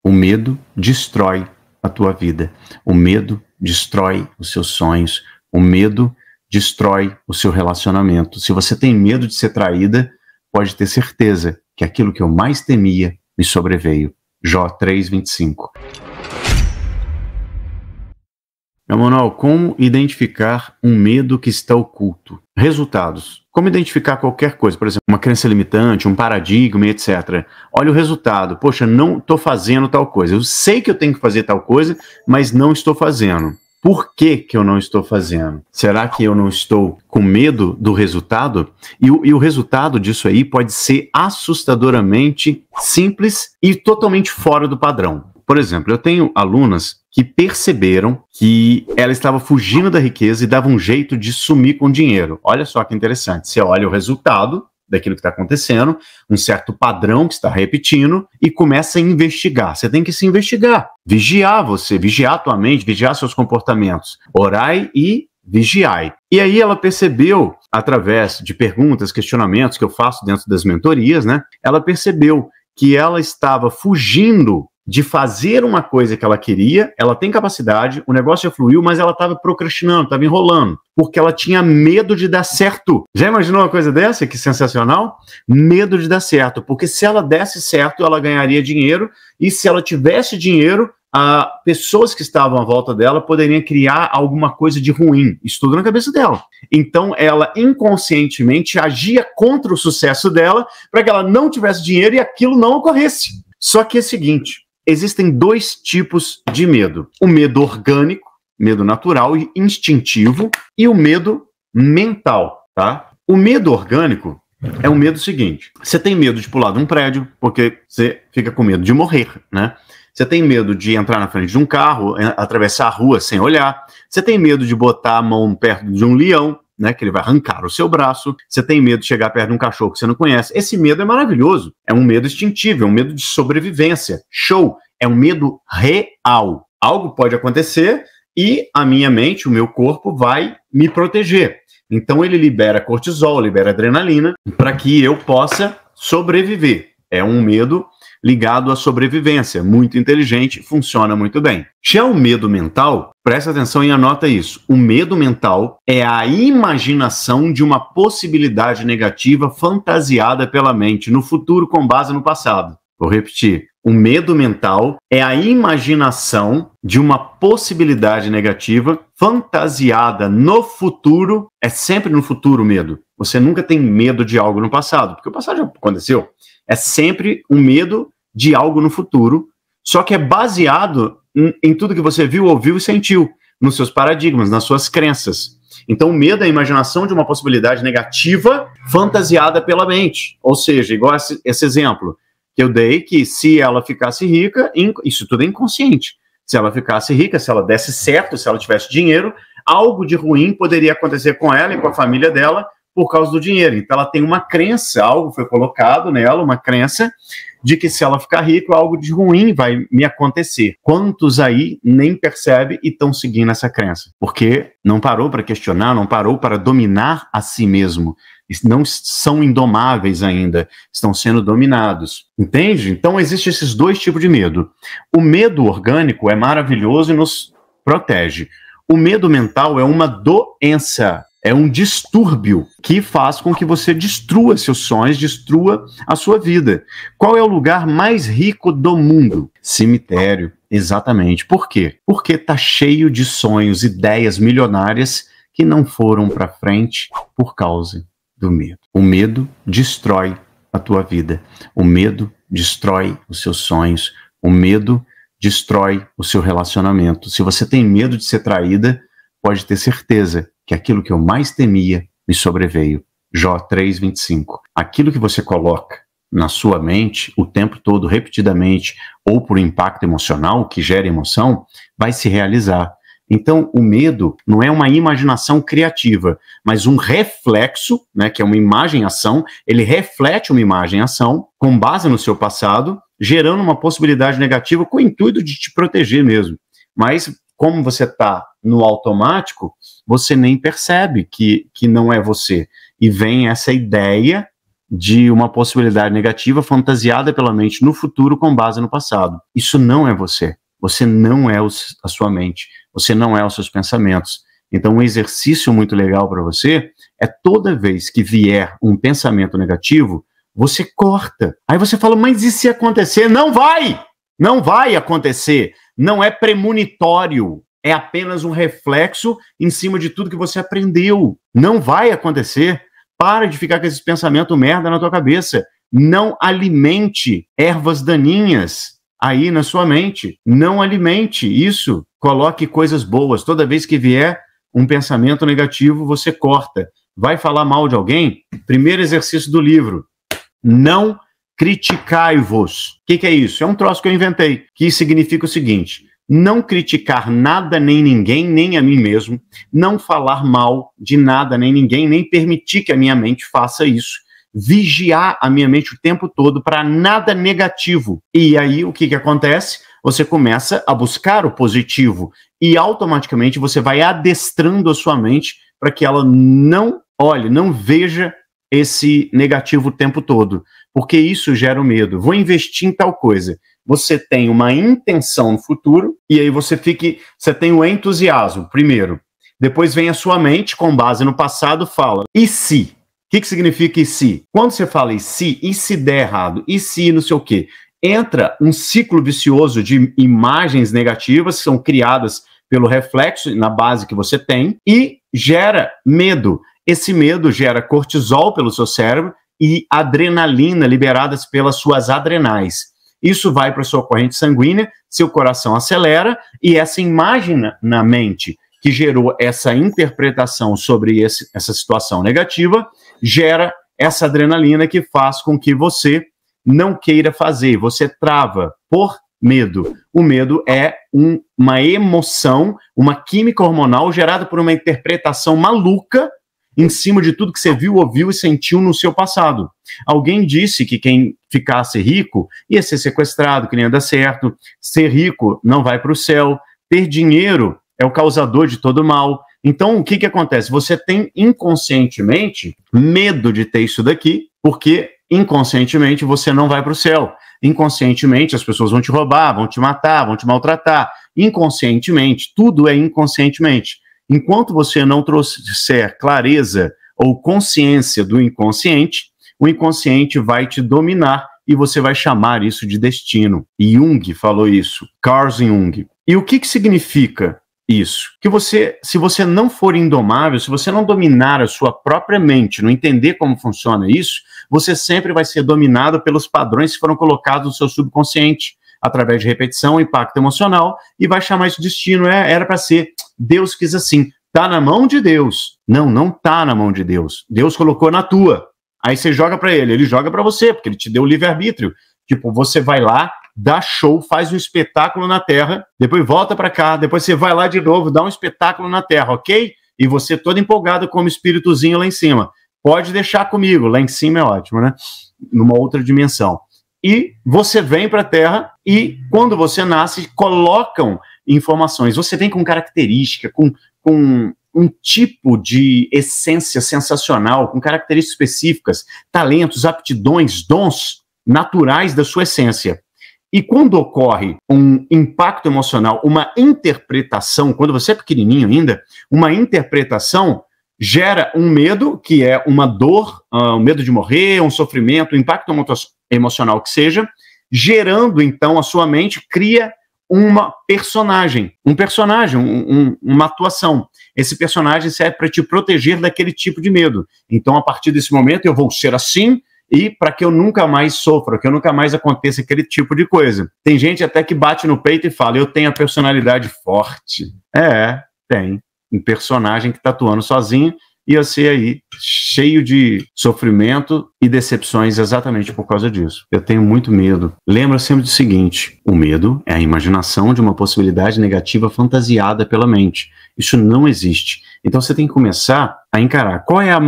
O medo destrói a tua vida. O medo destrói os seus sonhos. O medo destrói o seu relacionamento. Se você tem medo de ser traída, pode ter certeza que aquilo que eu mais temia me sobreveio. Jó 3:25. Emanuel, como identificar um medo que está oculto? Resultados. Como identificar qualquer coisa, por exemplo, uma crença limitante, um paradigma, etc. Olha o resultado. Poxa, não estou fazendo tal coisa. Eu sei que eu tenho que fazer tal coisa, mas não estou fazendo. Por que eu não estou fazendo? Será que eu não estou com medo do resultado? E o resultado disso aí pode ser assustadoramente simples e totalmente fora do padrão. Por exemplo, eu tenho alunas que perceberam que ela estava fugindo da riqueza e dava um jeito de sumir com dinheiro. Olha só que interessante. Você olha o resultado daquilo que está acontecendo, um certo padrão que está repetindo e começa a investigar. Você tem que se investigar, vigiar a tua mente, vigiar seus comportamentos. Orai e vigiai. E aí ela percebeu, através de perguntas, questionamentos que eu faço dentro das mentorias, né? Ela percebeu que ela estava fugindo de fazer uma coisa que ela queria, ela tem capacidade, o negócio já fluiu, mas ela estava procrastinando, estava enrolando, porque ela tinha medo de dar certo. Já imaginou uma coisa dessa? Que sensacional? Medo de dar certo, porque se ela desse certo, ela ganharia dinheiro, e se ela tivesse dinheiro, pessoas que estavam à volta dela poderiam criar alguma coisa de ruim. Isso tudo na cabeça dela. Então, ela inconscientemente agia contra o sucesso dela para que ela não tivesse dinheiro e aquilo não ocorresse. Só que é o seguinte, existem dois tipos de medo. O medo orgânico, medo natural e instintivo, e o medo mental, tá? O medo orgânico é o medo seguinte. Você tem medo de pular de um prédio, porque você fica com medo de morrer, né? Você tem medo de entrar na frente de um carro, atravessar a rua sem olhar. Você tem medo de botar a mão perto de um leão, né, que ele vai arrancar o seu braço. Você tem medo de chegar perto de um cachorro que você não conhece. Esse medo é maravilhoso. É um medo instintivo, é um medo de sobrevivência. Show! É um medo real. Algo pode acontecer e a minha mente, o meu corpo vai me proteger. Então ele libera cortisol, libera adrenalina para que eu possa sobreviver. É um medo ligado à sobrevivência, muito inteligente, funciona muito bem. Já o medo mental, presta atenção e anota isso. O medo mental é a imaginação de uma possibilidade negativa fantasiada pela mente no futuro com base no passado. Vou repetir. O medo mental é a imaginação de uma possibilidade negativa fantasiada no futuro. É sempre no futuro o medo. Você nunca tem medo de algo no passado, porque o passado já aconteceu. É sempre um medo de algo no futuro, só que é baseado em tudo que você viu, ouviu e sentiu, nos seus paradigmas, nas suas crenças. Então o medo é a imaginação de uma possibilidade negativa fantasiada pela mente. Ou seja, igual esse exemplo que eu dei, que se ela ficasse rica, isso tudo é inconsciente. Se ela ficasse rica, se ela desse certo, se ela tivesse dinheiro, algo de ruim poderia acontecer com ela e com a família dela por causa do dinheiro. Então ela tem uma crença, algo foi colocado nela, uma crença de que se ela ficar rica, algo de ruim vai me acontecer. Quantos aí nem percebem e estão seguindo essa crença? Porque não parou para questionar, não parou para dominar a si mesmo. Não são indomáveis ainda, estão sendo dominados. Entende? Então existem esses dois tipos de medo. O medo orgânico é maravilhoso e nos protege. O medo mental é uma doença. É um distúrbio que faz com que você destrua seus sonhos, destrua a sua vida. Qual é o lugar mais rico do mundo? Cemitério, exatamente. Por quê? Porque está cheio de sonhos, ideias milionárias que não foram para frente por causa do medo. O medo destrói a tua vida. O medo destrói os seus sonhos. O medo destrói o seu relacionamento. Se você tem medo de ser traída, pode ter certeza que aquilo que eu mais temia me sobreveio. Jó 3:25. Aquilo que você coloca na sua mente o tempo todo, repetidamente, ou por impacto emocional, que gera emoção, vai se realizar. Então, o medo não é uma imaginação criativa, mas um reflexo, né, que é uma imagem-ação, ele reflete uma imagem-ação com base no seu passado, gerando uma possibilidade negativa com o intuito de te proteger mesmo. Mas, como você está no automático, você nem percebe que não é você. E vem essa ideia de uma possibilidade negativa fantasiada pela mente no futuro com base no passado. Isso não é você. Você não é a sua mente. Você não é os seus pensamentos. Então, um exercício muito legal para você é toda vez que vier um pensamento negativo, você corta. Aí você fala, mas e se acontecer? Não vai! Não vai acontecer. Não é premonitório. É apenas um reflexo em cima de tudo que você aprendeu. Não vai acontecer. Para de ficar com esses pensamentos merda na tua cabeça. Não alimente ervas daninhas aí na sua mente. Não alimente isso. Coloque coisas boas. Toda vez que vier um pensamento negativo, você corta. Vai falar mal de alguém? Primeiro exercício do livro. Não criticai-vos. O que é isso? É um troço que eu inventei, que significa o seguinte: não criticar nada nem ninguém, nem a mim mesmo, não falar mal de nada nem ninguém, nem permitir que a minha mente faça isso, vigiar a minha mente o tempo todo para nada negativo. E aí o que acontece? Você começa a buscar o positivo e automaticamente você vai adestrando a sua mente para que ela não olhe, não veja esse negativo o tempo todo, porque isso gera o medo. Vou investir em tal coisa. Você tem uma intenção no futuro e aí você tem o entusiasmo primeiro. Depois vem a sua mente com base no passado, fala, e se? O que significa e se? Quando você fala e se der errado, e se não sei o quê? Entra um ciclo vicioso de imagens negativas que são criadas pelo reflexo na base que você tem e gera medo. Esse medo gera cortisol pelo seu cérebro e adrenalina liberadas pelas suas adrenais. Isso vai para a sua corrente sanguínea, seu coração acelera e essa imagem na mente que gerou essa interpretação sobre essa situação negativa gera essa adrenalina que faz com que você não queira fazer, você trava por medo. O medo é uma emoção, uma química hormonal gerada por uma interpretação maluca em cima de tudo que você viu, ouviu e sentiu no seu passado. Alguém disse que quem ficasse rico ia ser sequestrado, que nem ia dar certo, ser rico não vai para o céu, ter dinheiro é o causador de todo mal. Então, o que acontece? Você tem inconscientemente medo de ter isso daqui, porque inconscientemente você não vai para o céu. Inconscientemente as pessoas vão te roubar, vão te matar, vão te maltratar. Inconscientemente, tudo é inconscientemente. Enquanto você não trouxer clareza ou consciência do inconsciente, o inconsciente vai te dominar e você vai chamar isso de destino. Jung falou isso, Carl Jung. E o que significa isso? Que se você não for indomável, se você não dominar a sua própria mente, não entender como funciona isso, você sempre vai ser dominado pelos padrões que foram colocados no seu subconsciente, através de repetição, impacto emocional, e vai chamar isso de destino. Era para ser, Deus quis assim, tá na mão de Deus. Não tá na mão de Deus. Deus colocou na tua. Aí você joga para ele joga para você, porque ele te deu o livre-arbítrio. Tipo, você vai lá, dá show, faz um espetáculo na Terra, depois volta para cá, depois você vai lá de novo, dá um espetáculo na Terra, ok? E você todo empolgado como espíritozinho lá em cima. Pode deixar comigo, lá em cima é ótimo, né? Numa outra dimensão. E você vem para a Terra e, quando você nasce, colocam informações. Você vem com característica, com um tipo de essência sensacional, com características específicas, talentos, aptidões, dons naturais da sua essência. E quando ocorre um impacto emocional, uma interpretação, quando você é pequenininho ainda, uma interpretação gera um medo, que é uma dor, um medo de morrer, um sofrimento, um impacto emocional que seja, gerando, então, a sua mente cria uma personagem, uma atuação. Esse personagem serve para te proteger daquele tipo de medo. Então, a partir desse momento, eu vou ser assim, e para que eu nunca mais sofra, que eu nunca mais aconteça aquele tipo de coisa. Tem gente até que bate no peito e fala, eu tenho a personalidade forte. Tem. Um personagem que está atuando sozinho e você aí cheio de sofrimento e decepções exatamente por causa disso. Eu tenho muito medo. Lembra sempre do seguinte, o medo é a imaginação de uma possibilidade negativa fantasiada pela mente. Isso não existe. Então você tem que começar a encarar qual é a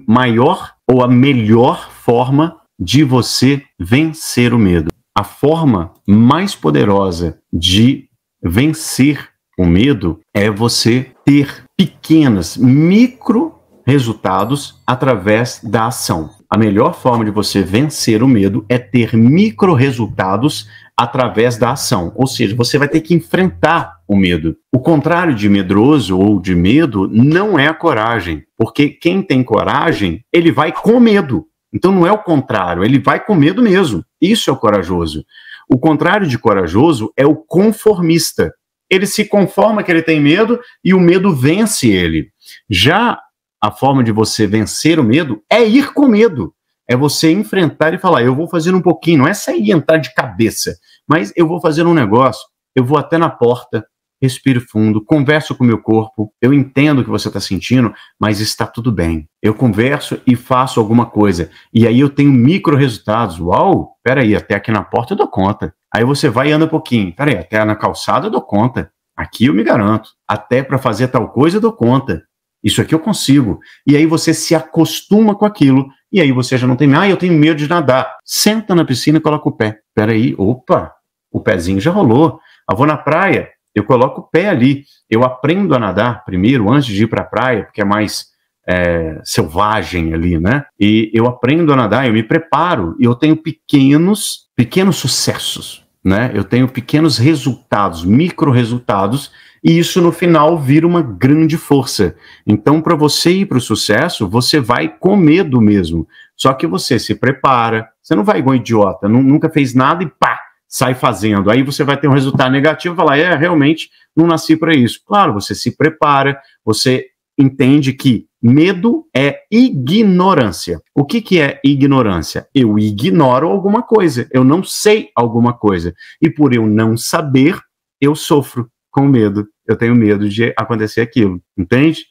maior ou a melhor forma de você vencer o medo. A forma mais poderosa de vencer o medo é você ter pequenas, micro resultados através da ação. A melhor forma de você vencer o medo é ter micro resultados através da ação. Ou seja, você vai ter que enfrentar o medo. O contrário de medroso ou de medo não é a coragem, porque quem tem coragem, ele vai com medo. Então não é o contrário, ele vai com medo mesmo. Isso é o corajoso. O contrário de corajoso é o conformista. Ele se conforma que ele tem medo e o medo vence ele. Já a forma de você vencer o medo é ir com medo. É você enfrentar e falar, eu vou fazer um pouquinho, não é sair e entrar de cabeça, mas eu vou fazer um negócio, eu vou até na porta, respiro fundo, converso com o meu corpo, eu entendo o que você está sentindo, mas está tudo bem. Eu converso e faço alguma coisa, e aí eu tenho micro resultados. Uau, peraí, até aqui na porta eu dou conta. Aí você vai e anda um pouquinho, peraí, até na calçada eu dou conta. Aqui eu me garanto. Até para fazer tal coisa eu dou conta. Isso aqui eu consigo. E aí você se acostuma com aquilo, e aí você já não tem, eu tenho medo de nadar. Senta na piscina e coloca o pé. Peraí, opa, o pezinho já rolou. Eu vou na praia, eu coloco o pé ali. Eu aprendo a nadar primeiro, antes de ir para a praia, porque é mais selvagem ali, né? E eu aprendo a nadar, eu me preparo, e eu tenho pequenos sucessos, né? Eu tenho pequenos resultados, micro resultados, e isso no final vira uma grande força. Então, para você ir para o sucesso, você vai com medo mesmo. Só que você se prepara, você não vai igual um idiota, nunca fez nada e pá, sai fazendo. Aí você vai ter um resultado negativo e falar, realmente não nasci para isso. Claro, você se prepara, você entende que medo é ignorância. O que é ignorância? Eu ignoro alguma coisa, eu não sei alguma coisa. E por eu não saber, eu sofro com medo. Eu tenho medo de acontecer aquilo. Entende?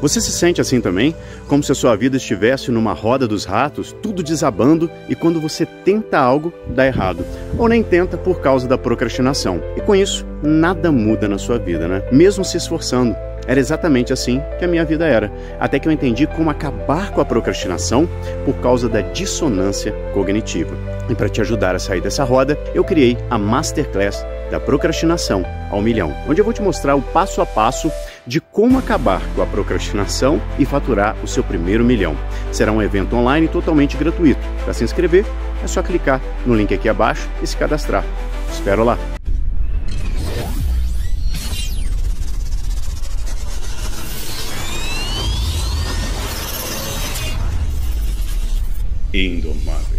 Você se sente assim também? Como se a sua vida estivesse numa roda dos ratos, tudo desabando, e quando você tenta algo, dá errado. Ou nem tenta por causa da procrastinação. E com isso, nada muda na sua vida, né? Mesmo se esforçando. Era exatamente assim que a minha vida era. Até que eu entendi como acabar com a procrastinação por causa da dissonância cognitiva. E para te ajudar a sair dessa roda, eu criei a Masterclass da Procrastinação ao Milhão, onde eu vou te mostrar o passo a passo de como acabar com a procrastinação e faturar o seu primeiro milhão. Será um evento online totalmente gratuito. Para se inscrever, é só clicar no link aqui abaixo e se cadastrar. Espero lá! Indomável.